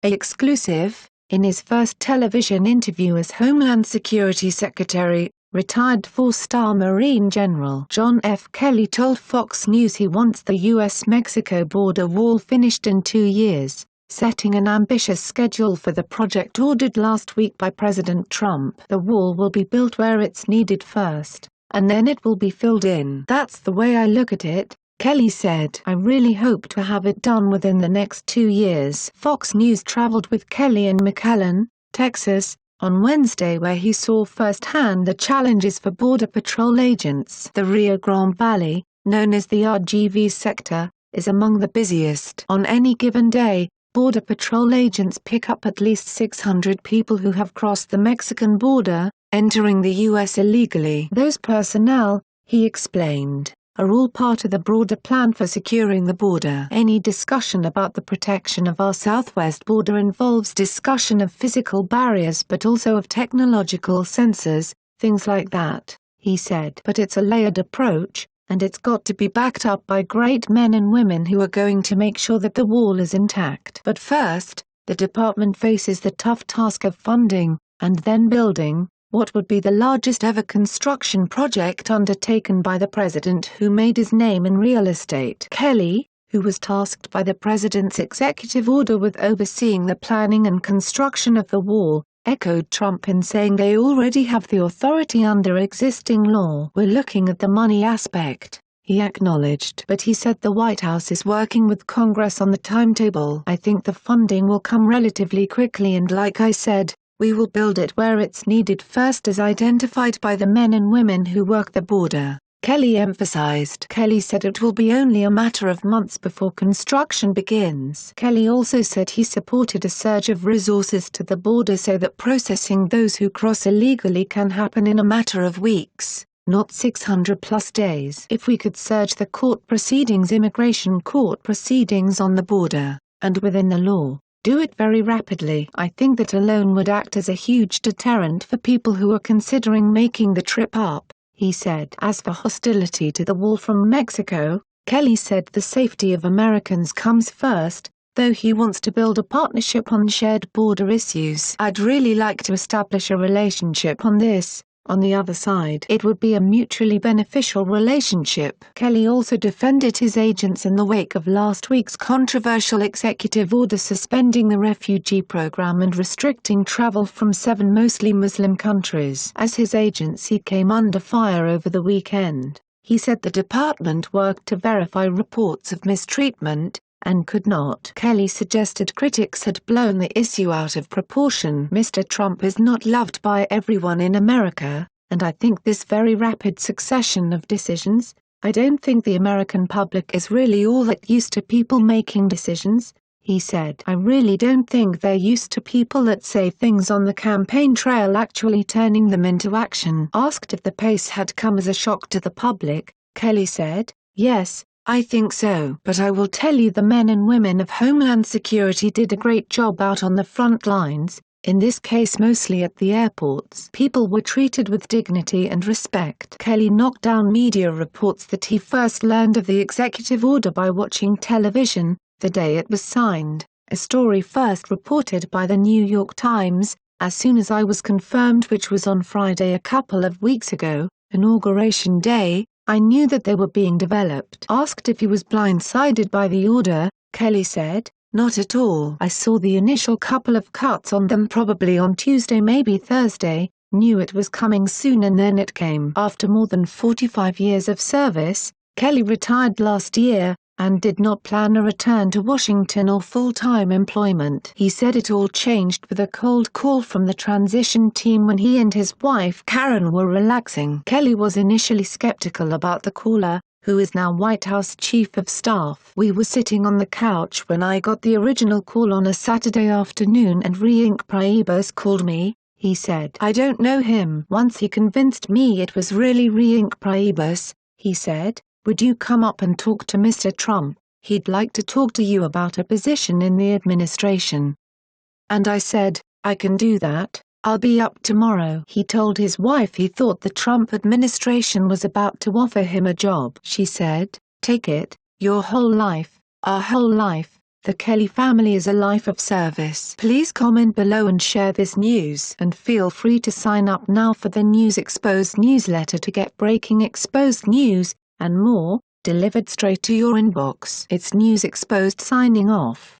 A exclusive. In his first television interview as Homeland Security Secretary, retired four-star Marine General John F. Kelly told Fox News he wants the U.S.-Mexico border wall finished in 2 years, setting an ambitious schedule for the project ordered last week by President Trump. The wall will be built where it's needed first, and then it will be filled in. That's the way I look at it, Kelly said. I really hope to have it done within the next 2 years. Fox News traveled with Kelly in McAllen, Texas, on Wednesday, where he saw firsthand the challenges for Border Patrol agents. The Rio Grande Valley, known as the RGV sector, is among the busiest. On any given day, Border Patrol agents pick up at least 600 people who have crossed the Mexican border, entering the U.S. illegally. Those personnel, he explained, are all part of the broader plan for securing the border. Any discussion about the protection of our southwest border involves discussion of physical barriers but also of technological sensors, things like that, he said. But it's a layered approach, and it's got to be backed up by great men and women who are going to make sure that the wall is intact. But first, the department faces the tough task of funding, and then building, what would be the largest ever construction project undertaken by the president who made his name in real estate. Kelly, who was tasked by the president's executive order with overseeing the planning and construction of the wall, echoed Trump in saying they already have the authority under existing law. We're looking at the money aspect, he acknowledged. But he said the White House is working with Congress on the timetable. I think the funding will come relatively quickly, and like I said, we will build it where it's needed first, as identified by the men and women who work the border, Kelly emphasized. Kelly said it will be only a matter of months before construction begins. Kelly also said he supported a surge of resources to the border so that processing those who cross illegally can happen in a matter of weeks, not 600+ days. If we could surge the immigration court proceedings on the border, and within the law, do it very rapidly, I think that alone would act as a huge deterrent for people who are considering making the trip up, he said. As for hostility to the wall from Mexico, Kelly said the safety of Americans comes first, though he wants to build a partnership on shared border issues. I'd really like to establish a relationship on this. On the other side, it would be a mutually beneficial relationship. Kelly also defended his agents in the wake of last week's controversial executive order suspending the refugee program and restricting travel from 7 mostly Muslim countries. As his agency came under fire over the weekend, he said the department worked to verify reports of mistreatment, and could not. Kelly suggested critics had blown the issue out of proportion. Mr. Trump is not loved by everyone in America, and I think this very rapid succession of decisions, I don't think the American public is really all that used to people making decisions, he said. I really don't think they're used to people that say things on the campaign trail actually turning them into action. Asked if the pace had come as a shock to the public, Kelly said, "Yes, I think so. But I will tell you the men and women of Homeland Security did a great job out on the front lines, in this case mostly at the airports. People were treated with dignity and respect." Kelly knocked down media reports that he first learned of the executive order by watching television, the day it was signed, a story first reported by the New York Times, as soon as I was confirmed, which was on Friday a couple of weeks ago, Inauguration Day, I knew that they were being developed. Asked if he was blindsided by the order, Kelly said, "Not at all. I saw the initial couple of cuts on them probably on Tuesday, maybe Thursday, knew it was coming soon, and then it came." After more than 45 years of service, Kelly retired last year, and did not plan a return to Washington or full-time employment. He said it all changed with a cold call from the transition team when he and his wife Karen were relaxing. Kelly was initially skeptical about the caller, who is now White House Chief of Staff. "We were sitting on the couch when I got the original call on a Saturday afternoon, and Reince Priebus called me," he said. "I don't know him. Once he convinced me it was really Reince Priebus, he said, 'Would you come up and talk to Mr. Trump? He'd like to talk to you about a position in the administration.' And I said, 'I can do that, I'll be up tomorrow.'" He told his wife he thought the Trump administration was about to offer him a job. She said, "Take it, your whole life, our whole life, The Kelly family is a life of service. Please comment below and share this news. And feel free to sign up now for the News Exposed newsletter to get breaking exposed news, and more, delivered straight to your inbox. It's News Exposed signing off.